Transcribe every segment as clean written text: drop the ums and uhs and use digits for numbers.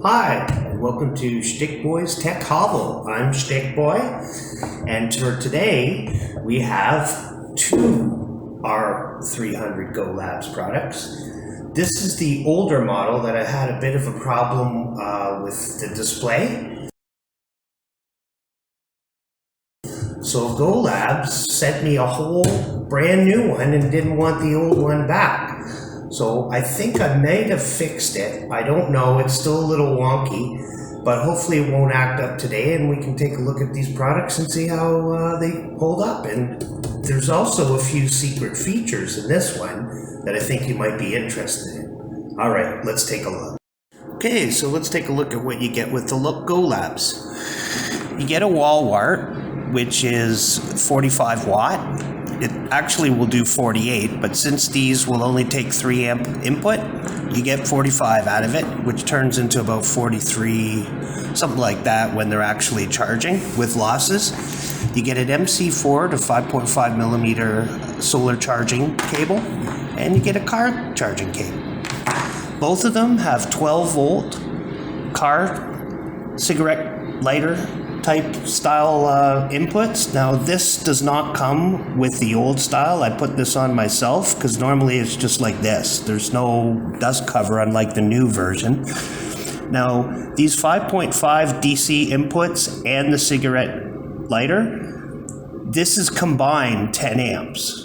Hi, and welcome to Shtick Boy's Tech Hovel. I'm Shtick Boy, and for today we have two R300 GoLabs products. This is the older model that I had a bit of a problem with the display. So GoLabs sent me a whole brand new one and didn't want the old one back. So I think I might have fixed it. I don't know, it's still a little wonky, but hopefully it won't act up today and we can take a look at these products and see how they hold up. And there's also a few secret features in this one that I think you might be interested in. All right, let's take a look. Okay, so let's take a look at what you get with the GoLabs. You get a wall wart, which is 45 watt. It actually will do 48, but since these will only take 3 amp input, you get 45 out of it, which turns into about 43, something like that when they're actually charging with losses. You get an MC4 to 5.5 millimeter solar charging cable, and you get a car charging cable. Both of them have 12 volt car cigarette lighter type style inputs. Now this does not come with the old style. I put this on myself because normally it's just like this. There's no dust cover unlike the new version. Now these 5.5 DC inputs and the cigarette lighter, this is combined 10 amps.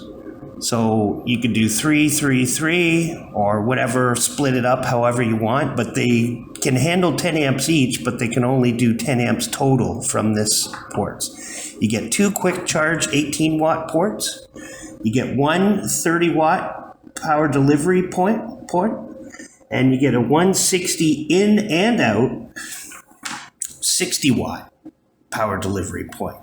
So you could do 3, 3, 3 or whatever, split it up however you want, but they can handle 10 amps each, but they can only do 10 amps total from this ports. You get 2 quick charge 18 watt ports. You get one 30 watt power delivery port, and you get a 160 in and out 60 watt power delivery port.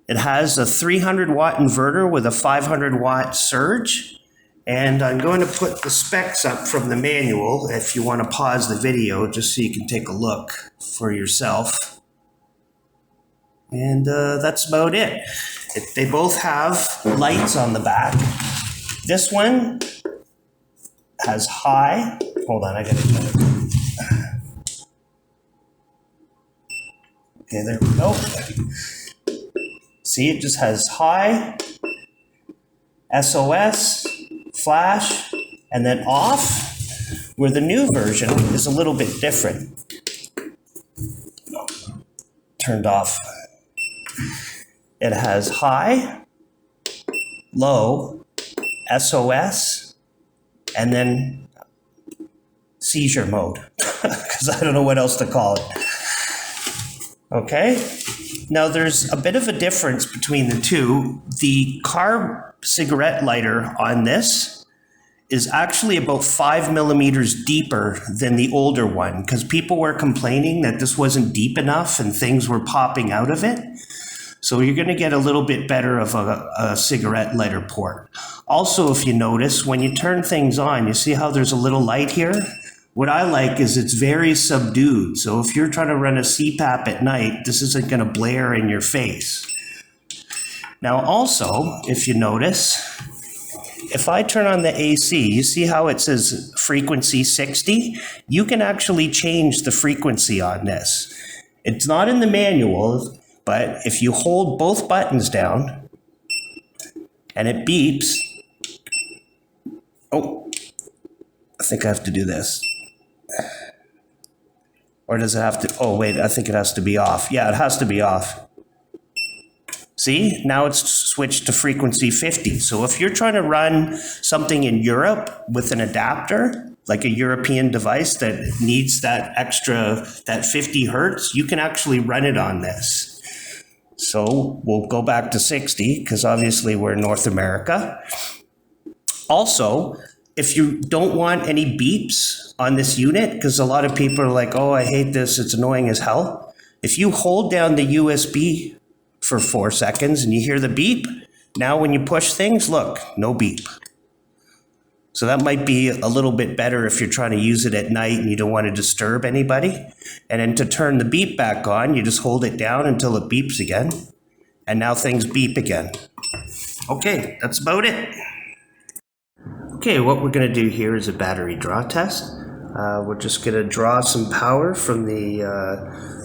It has a 300 watt inverter with a 500 watt surge. And I'm going to put the specs up from the manual if you want to pause the video just so you can take a look for yourself. And that's about it. They both have lights on the back. This one has high. Hold on, I gotta get it. Okay, there we go. See, it just has high, SOS, flash, and then off, where the new version is a little bit different. Turned off. It has high, low, SOS, and then seizure mode, because I don't know what else to call it. Okay? Now there's a bit of a difference between the two. The car cigarette lighter on this is actually about 5 millimeters deeper than the older one because people were complaining that this wasn't deep enough and things were popping out of it. So you're going to get a little bit better of a cigarette lighter port. Also, if you notice, when you turn things on, you see how there's a little light here? What I like is it's very subdued. So if you're trying to run a CPAP at night, this isn't going to blare in your face. Now also, if you notice, if I turn on the AC, you see how it says frequency 60? You can actually change the frequency on this. It's not in the manual, but if you hold both buttons down and it beeps, oh, I think I have to do this. Or does it have to, oh wait, I think it has to be off. Yeah, it has to be off. See, now it's switched to frequency 50. So if you're trying to run something in Europe with an adapter, like a European device that needs that extra, that 50 hertz, you can actually run it on this. So we'll go back to 60 because obviously we're in North America. Also, if you don't want any beeps on this unit, because a lot of people are like, oh, I hate this, it's annoying as hell. If you hold down the USB for 4 seconds and you hear the beep, now when you push things, look, no beep. So that might be a little bit better if you're trying to use it at night and you don't want to disturb anybody. And then to turn the beep back on, you just hold it down until it beeps again. And now things beep again. Okay, that's about it. Okay, what we're going to do here is a battery draw test. We're just going to draw some power from the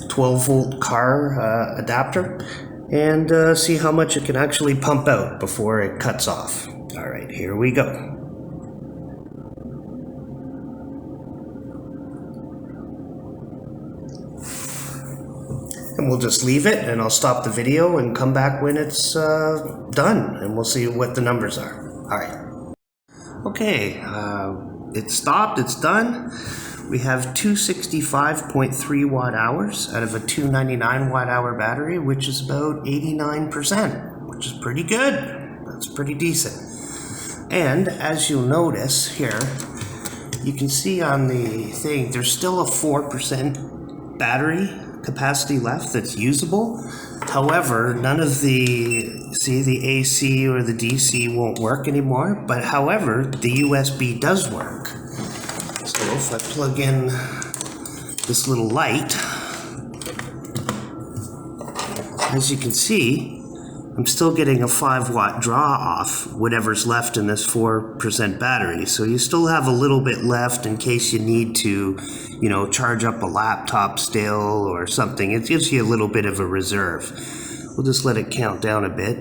12-volt car adapter and see how much it can actually pump out before it cuts off. All right, here we go. And we'll just leave it, and I'll stop the video and come back when it's done, and we'll see what the numbers are. All right. Okay, it stopped, it's done. We have 265.3 watt hours out of a 299 watt hour battery, which is about 89%, which is pretty good. That's pretty decent. And as you'll notice here, you can see on the thing, there's still a 4% battery capacity left that's usable. However, none of the AC or the DC won't work anymore, but however, the USB does work. So if I plug in this little light, as you can see, I'm still getting a 5-watt draw off whatever's left in this 4% battery. So you still have a little bit left in case you need to, you know, charge up a laptop still or something. It gives you a little bit of a reserve. We'll just let it count down a bit.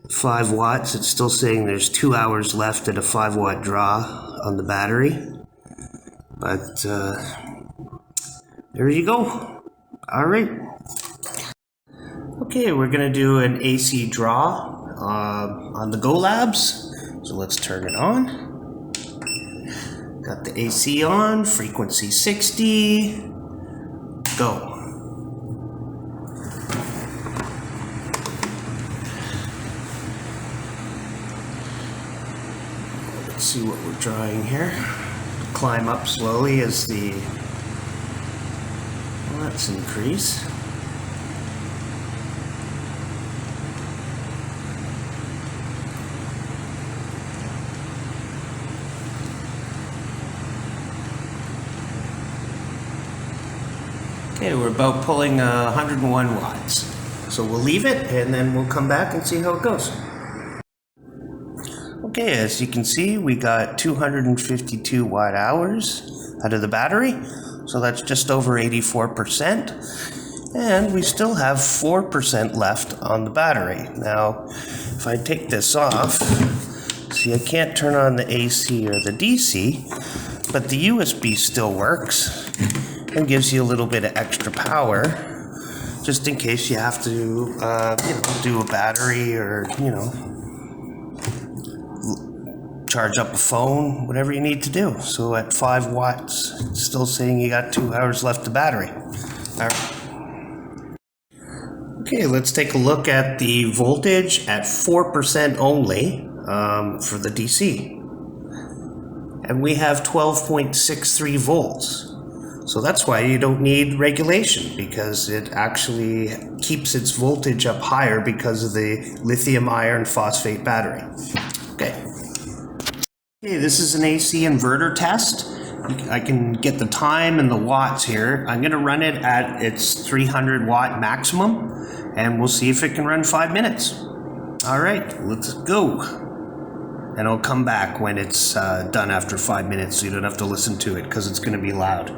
5 watts, it's still saying there's 2 hours left at a 5-watt draw on the battery. But there you go. All right. Okay, we're going to do an AC draw on the GoLabs. So let's turn it on. Got the AC on, frequency 60. Go. Let's see what we're drawing here. Climb up slowly as the, well, let's increase. Okay, we're about pulling 101 watts. So we'll leave it and then we'll come back and see how it goes. Okay, as you can see, we got 252 watt hours out of the battery. So that's just over 84%. And we still have 4% left on the battery. Now, if I take this off, see, I can't turn on the AC or the DC, but the USB still works and gives you a little bit of extra power just in case you have to you know, do a battery or, you know, charge up a phone, whatever you need to do. So at 5 watts, it's still saying you got 2 hours left of battery. All right. Okay, let's take a look at the voltage at 4% only for the DC. And we have 12.63 volts. So that's why you don't need regulation, because it actually keeps its voltage up higher because of the lithium iron phosphate battery. Okay. Okay, this is an AC inverter test. I can get the time and the watts here. I'm going to run it at its 300 watt maximum, and we'll see if it can run 5 minutes. All right, let's go. And I'll come back when it's done after 5 minutes, so you don't have to listen to it because it's going to be loud.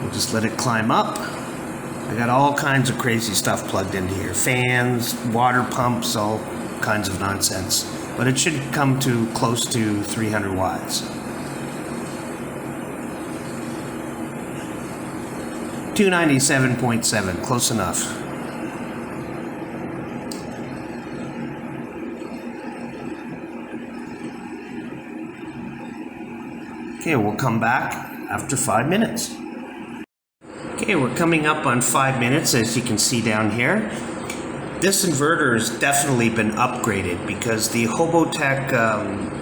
We'll just let it climb up. I got all kinds of crazy stuff plugged into here. Fans, water pumps, all kinds of nonsense. But it should come to close to 300 watts. 297.7, close enough. Okay, we'll come back after 5 minutes. Okay, we're coming up on 5 minutes, as you can see down here. This inverter has definitely been upgraded because the Hobotech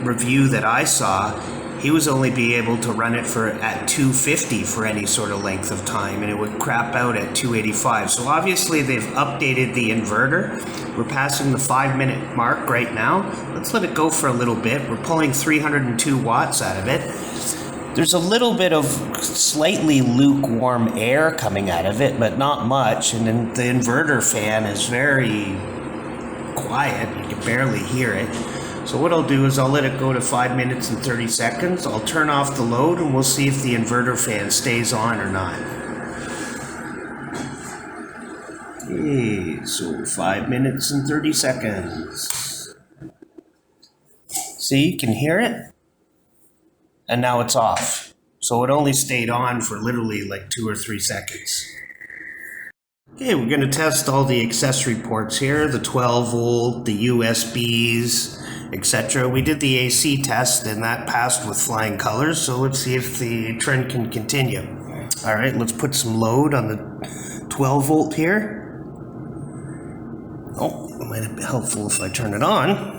review that I saw, he was only be able to run it at 250 for any sort of length of time, and it would crap out at 285. So obviously they've updated the inverter. We're passing the 5-minute mark right now. Let's let it go for a little bit. We're pulling 302 watts out of it. There's a little bit of slightly lukewarm air coming out of it, but not much. And then the inverter fan is very quiet. You can barely hear it. So what I'll do is I'll let it go to 5 minutes and 30 seconds. I'll turn off the load and we'll see if the inverter fan stays on or not. Okay, so 5 minutes and 30 seconds. See, you can hear it? And now it's off. So it only stayed on for literally like 2 or 3 seconds. Okay, we're going to test all the accessory ports here, the 12 volt, the USBs, etc. We did the AC test and that passed with flying colors, so let's see if the trend can continue. All right, let's put some load on the 12 volt here. Oh, it might be helpful if I turn it on.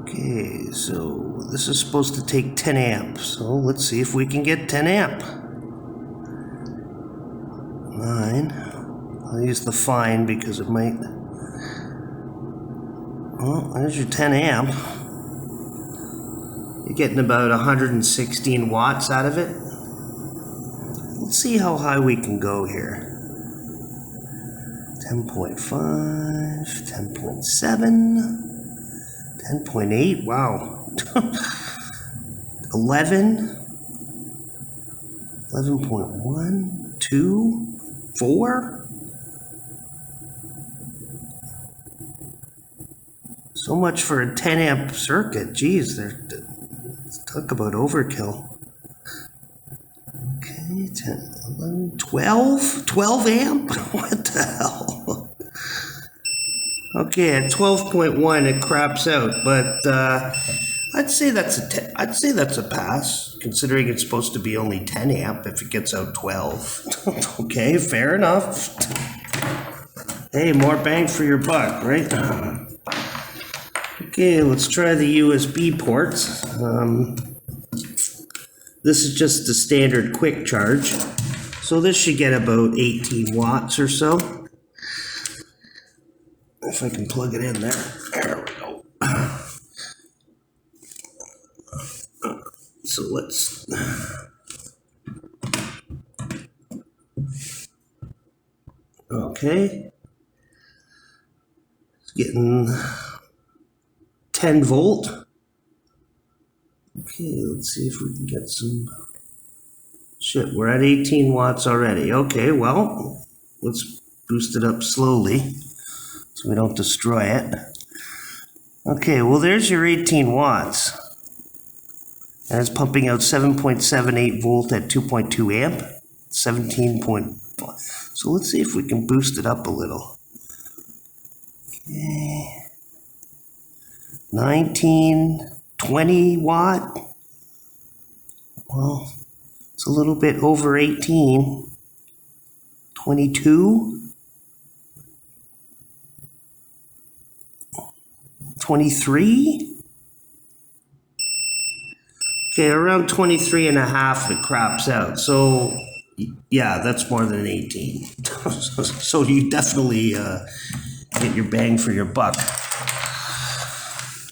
Okay, so this is supposed to take 10 amp. So let's see if we can get 10 amp. 9. I'll use the fine because it might. Well, there's your 10 amp. You're getting about 116 watts out of it. Let's see how high we can go here. 10.5, 10.7. 10.8, wow. 11, 11.1, 2, 4. So much for a 10 amp circuit. Geez, let's talk about overkill. Okay, 10, 11, 12? 12 amp? What the hell? Okay, at 12.1 it craps out, but I'd say that's a pass, considering it's supposed to be only 10 amp if it gets out 12. Okay, fair enough. Hey, more bang for your buck, right? Okay, let's try the USB ports. This is just the standard quick charge, so this should get about 18 watts or so. If I can plug it in there. There we go. So let's. Okay. It's getting 10 volt. Okay, let's see if we can get some. Shit, we're at 18 watts already. Okay, well, let's boost it up slowly so we don't destroy it. Okay, well there's your 18 watts. And it's pumping out 7.78 volt at 2.2 amp. 17.5. So let's see if we can boost it up a little. Okay. 19, 20 watt. Well, it's a little bit over 18. 22. 23? Okay, around 23 and a half it craps out. So, yeah, that's more than 18. So you definitely get your bang for your buck.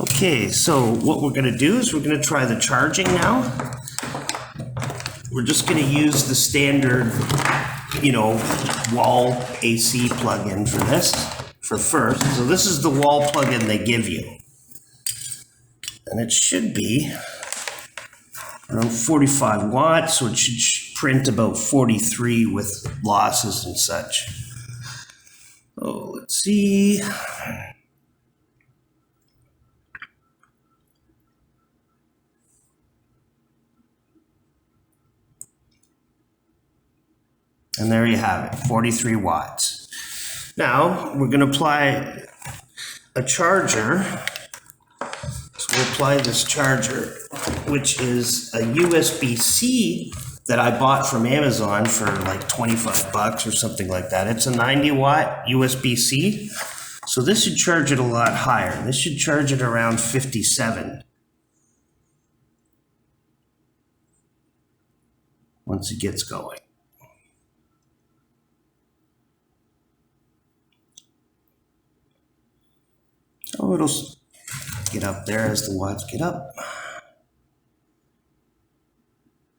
Okay, so what we're going to do is we're going to try the charging now. We're just going to use the standard, wall AC plug-in for this. For first, so this is the wall plug-in they give you, and it should be around 45 watts, so it should print about 43 with losses and such. Oh, let's see. And there you have it, 43 watts. Now, we're going to apply a charger. So we'll apply this charger, which is a USB-C that I bought from Amazon for like 25 bucks or something like that. It's a 90 watt USB-C. So this should charge it a lot higher. This should charge it around 57. Once it gets going. get up there as the watts get up.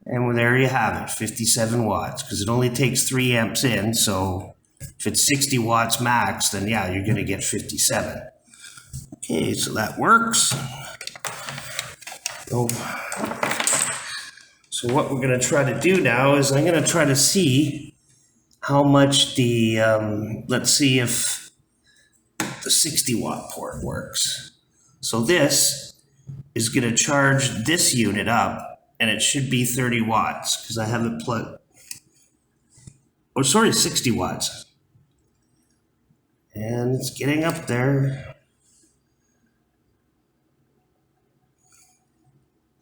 And there you have it, 57 watts, because it only takes 3 amps in, so if it's 60 watts max, then yeah, you're going to get 57. Okay, so that works. So what we're going to try to do now is I'm going to try to see how much the, let's see if the 60 watt port works. So this is going to charge this unit up, and it should be 30 watts because I have it plugged. Oh, sorry, 60 watts. And it's getting up there.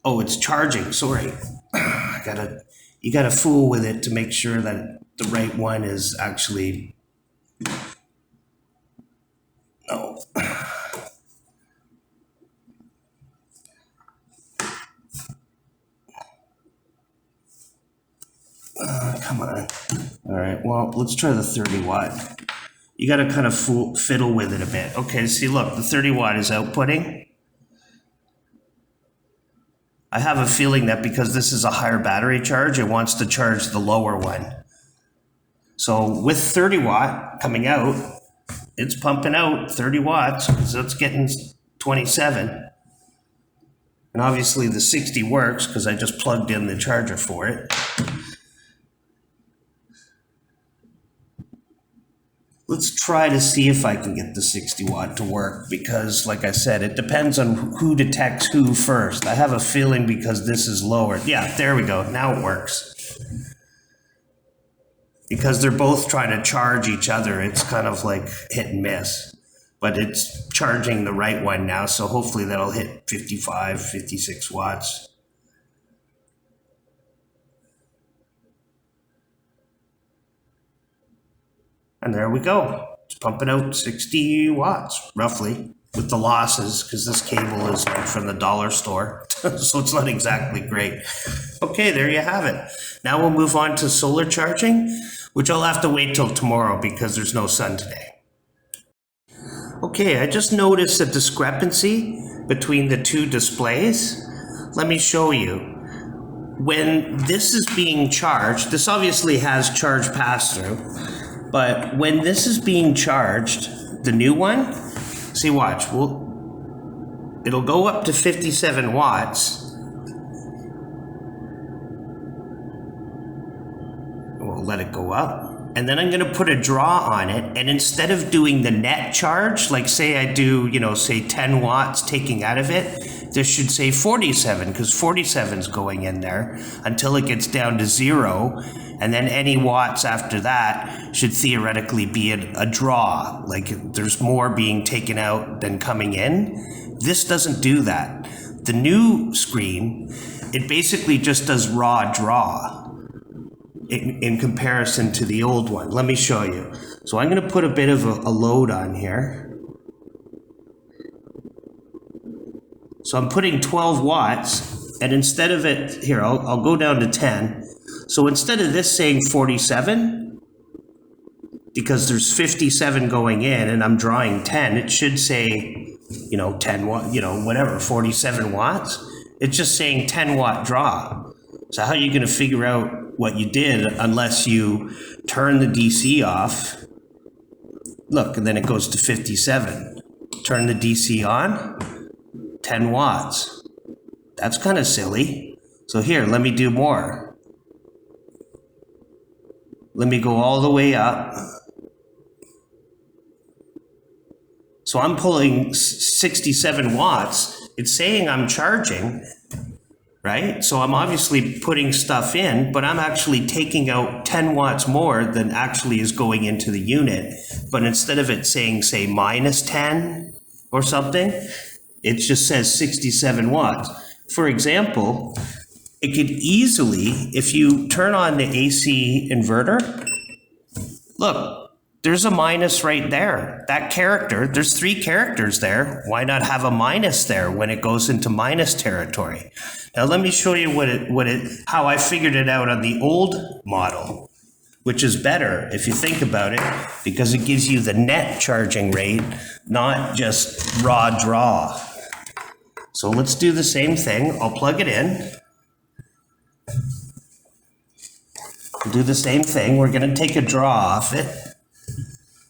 Oh, it's charging, sorry. You gotta fool with it to make sure that the right one is actually, no. Come on. All right, well, let's try the 30 watt. You gotta kind of fiddle with it a bit. Okay, see, look, the 30 watt is outputting. I have a feeling that because this is a higher battery charge, it wants to charge the lower one. So with 30 watt coming out, it's pumping out 30 watts, so it's getting 27. And obviously the 60 works because I just plugged in the charger for it. Let's try to see if I can get the 60 watt to work because, like I said, it depends on who detects who first. I have a feeling because this is lower. Yeah, there we go. Now it works. Because they're both trying to charge each other, it's kind of like hit and miss. But it's charging the right one now, so hopefully that'll hit 55, 56 watts. And there we go. It's pumping out 60 watts, roughly, with the losses, because this cable is like from the dollar store, so it's not exactly great. Okay, there you have it. Now we'll move on to solar charging, which I'll have to wait till tomorrow because there's no sun today. Okay, I just noticed a discrepancy between the two displays. Let me show you. When this is being charged, this obviously has charge pass-through. But when this is being charged, the new one, see, watch, it'll go up to 57 watts. We'll let it go up. And then I'm going to put a draw on it. And instead of doing the net charge, like say I do, say 10 watts taking out of it, this should say 47 because 47 is going in there until it gets down to 0. And then any watts after that should theoretically be a draw, like there's more being taken out than coming in. This doesn't do that. The new screen, it basically just does raw draw in comparison to the old one. Let me show you. So I'm going to put a bit of a load on here. So I'm putting 12 watts, and instead of it, here, I'll go down to 10. So instead of this saying 47, because there's 57 going in and I'm drawing 10, it should say, 10 watt, whatever, 47 watts. It's just saying 10 watt draw. So how are you going to figure out what you did unless you turn the DC off? Look, and then it goes to 57. Turn the DC on, 10 watts. That's kind of silly. So here, let me do more. Let me go all the way up. So I'm pulling 67 watts. It's saying I'm charging, right? So I'm obviously putting stuff in, but I'm actually taking out 10 watts more than actually is going into the unit. But instead of it saying, say, minus 10 or something, it just says 67 watts. For example, it could easily, if you turn on the AC inverter, look, there's a minus right there. That character, there's 3 characters there. Why not have a minus there when it goes into minus territory? Now let me show you how I figured it out on the old model, which is better if you think about it, because it gives you the net charging rate, not just raw draw. So let's do the same thing. I'll plug it in. We'll do the same thing. We're going to take a draw off it.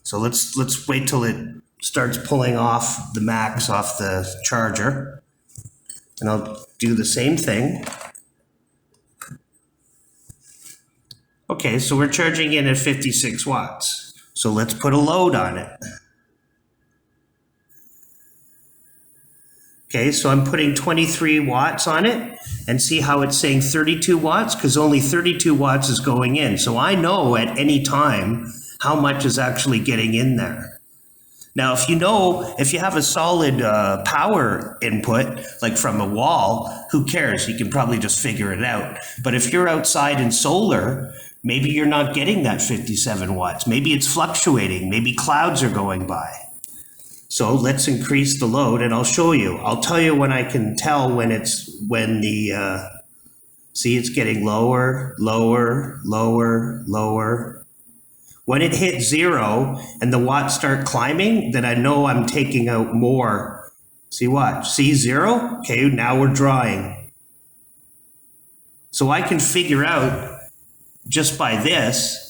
So let's wait till it starts pulling off the max off the charger. And I'll do the same thing. Okay, so we're charging in at 56 watts. So let's put a load on it. Okay, so I'm putting 23 watts on it, and see how it's saying 32 watts? Because only 32 watts is going in. So I know at any time how much is actually getting in there. Now, if you have a solid power input, like from a wall, who cares? You can probably just figure it out. But if you're outside in solar, maybe you're not getting that 57 watts. Maybe it's fluctuating. Maybe clouds are going by. So let's increase the load, and I'll show you. I'll tell you when I can tell see, it's getting lower, lower, lower, lower. When it hits 0 and the watts start climbing, then I know I'm taking out more. See, watch. See 0? Okay, now we're drawing. So I can figure out just by this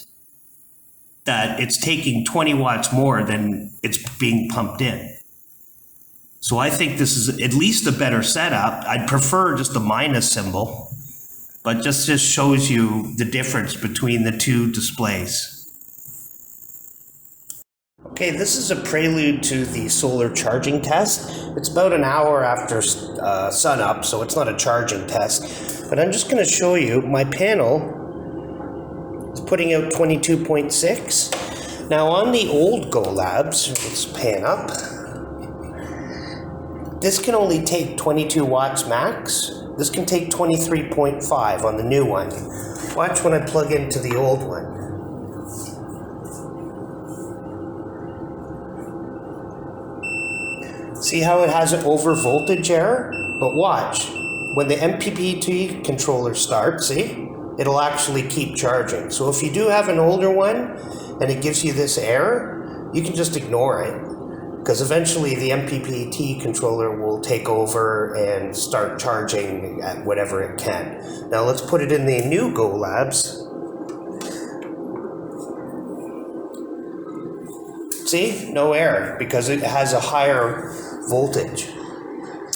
that it's taking 20 watts more than it's being pumped in. So I think this is at least a better setup. I'd prefer just the minus symbol, but just shows you the difference between the two displays. Okay, this is a prelude to the solar charging test. It's about an hour after sun up, so it's not a charging test. But I'm just going to show you my panel. It's putting out 22.6. Now on the old GoLabs, let's pan up. This can only take 22 watts max. This can take 23.5 on the new one. Watch when I plug into the old one. See how it has an over voltage error? But watch, when the MPPT controller starts, see? It'll actually keep charging. So if you do have an older one and it gives you this error, you can just ignore it, because eventually the MPPT controller will take over and start charging at whatever it can. Now let's put it in the new GoLabs. See, no error because it has a higher voltage.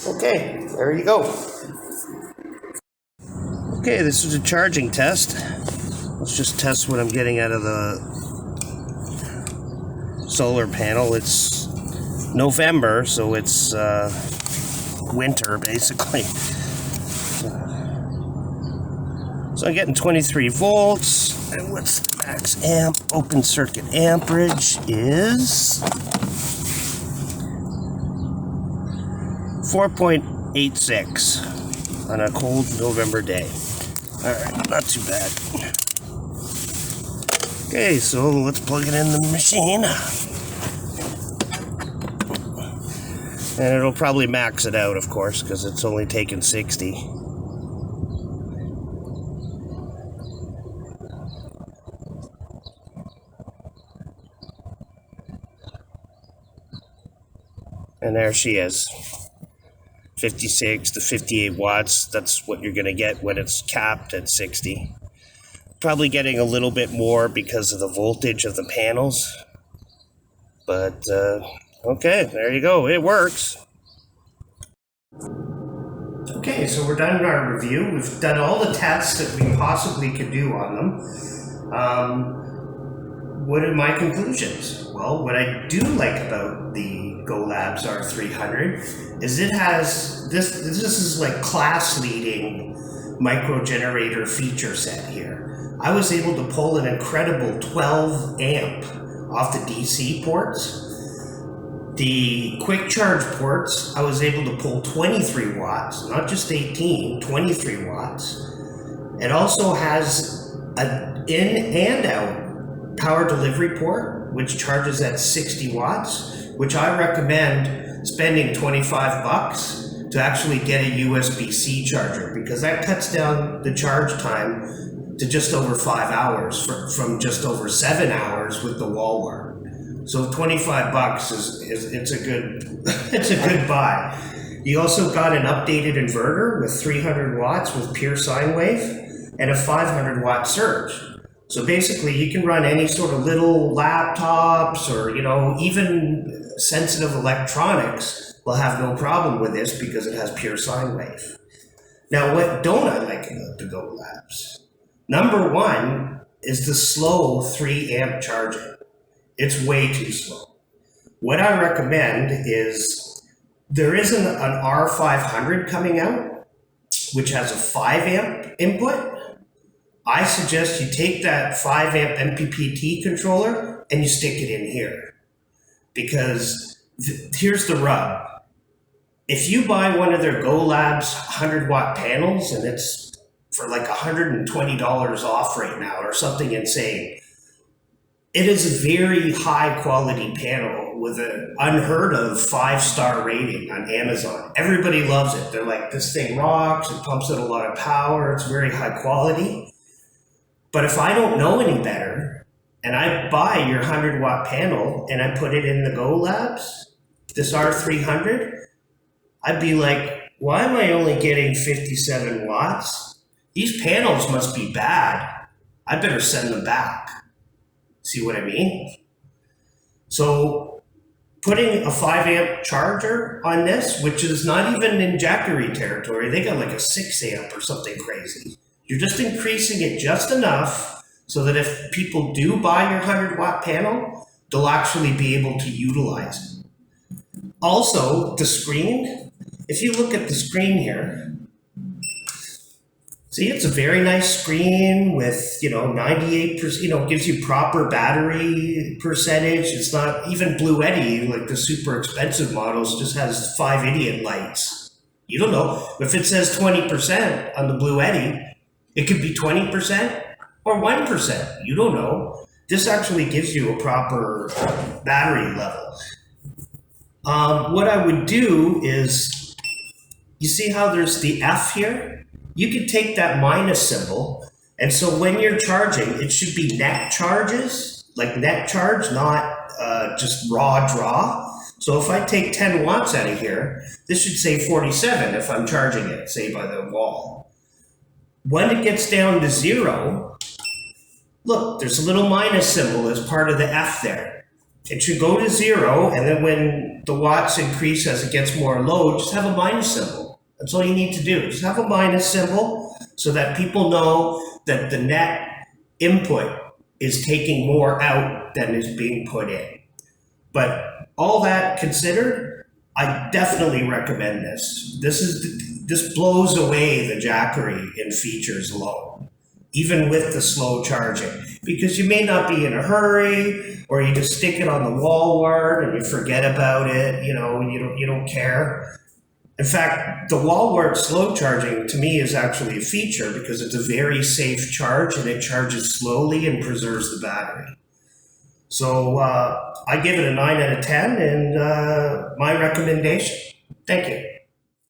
Okay, there you go. Okay, this is a charging test. Let's just test what I'm getting out of the solar panel. It's November, so it's winter, basically. So I'm getting 23 volts. And what's the max amp? Open circuit amperage is 4.86 on a cold November day. Alright, not too bad. Okay, so let's plug it in the machine. And it'll probably max it out, of course, because it's only taken 60. And there she is. 56 to 58 watts. That's what you're going to get when it's capped at 60. Probably getting a little bit more because of the voltage of the panels. But, okay, there you go. It works. Okay, so we're done in our review. We've done all the tests that we possibly could do on them. What are my conclusions? Well, what I do like about the GoLabs R300 is it has this is like class leading micro generator feature set here. I was able to pull an incredible 12 amp off the DC ports. The quick charge ports, I was able to pull 23 watts, not just 18, 23 watts. It also has an in and out power delivery port, which charges at 60 watts, which I recommend spending 25 bucks to actually get a USB-C charger, because that cuts down the charge time to just over 5 hours from just over 7 hours with the wall work. So 25 bucks it's a good it's a good buy. You also got an updated inverter with 300 watts with pure sine wave and a 500 watt surge. So basically you can run any sort of little laptops or, even sensitive electronics will have no problem with this because it has pure sine wave. Now, what don't I like about the GoLabs? Number one is the slow 3 amp charging. It's way too slow. What I recommend is there isn't an R500 coming out, which has a 5 amp input. I suggest you take that 5 amp MPPT controller and you stick it in here. Because here's the rub. If you buy one of their GoLabs 100 watt panels and it's for like $120 off right now or something insane, it is a very high quality panel with an unheard of 5-star rating on Amazon. Everybody loves it. They're like, this thing rocks, it pumps out a lot of power, it's very high quality. But if I don't know any better and I buy your 100 watt panel and I put it in the GoLabs, this R300, I'd be like, why am I only getting 57 watts? These panels must be bad. I better send them back. See what I mean? So putting a 5 amp charger on this, which is not even in Jackery territory, they got like a 6 amp or something crazy. You're just increasing it just enough so that if people do buy your 100 watt panel, they'll actually be able to utilize it. Also, the screen, if you look at the screen here, see, it's a very nice screen with, 98%, gives you proper battery percentage. It's not even Bluetti, like the super expensive models, just has 5 idiot lights. You don't know. If it says 20% on the Bluetti, it could be 20% or 1%. You don't know. This actually gives you a proper battery level. What I would do is, you see how there's the F here? You could take that minus symbol, and so when you're charging, it should be net charges, like net charge, not just raw draw. So if I take 10 watts out of here, this should say 47 if I'm charging it, say by the wall. When it gets down to 0, look, there's a little minus symbol as part of the F there. It should go to 0, and then when the watts increase as it gets more load, just have a minus symbol. That's all you need to do. Just have a minus symbol so that people know that the net input is taking more out than is being put in. But all that considered, I definitely recommend this. This blows away the Jackery in features alone, even with the slow charging, because you may not be in a hurry, or you just stick it on the wall wart and you forget about it. You don't care. In fact, the wall wart slow charging to me is actually a feature because it's a very safe charge and it charges slowly and preserves the battery. So I give it a 9 out of 10 and my recommendation. Thank you.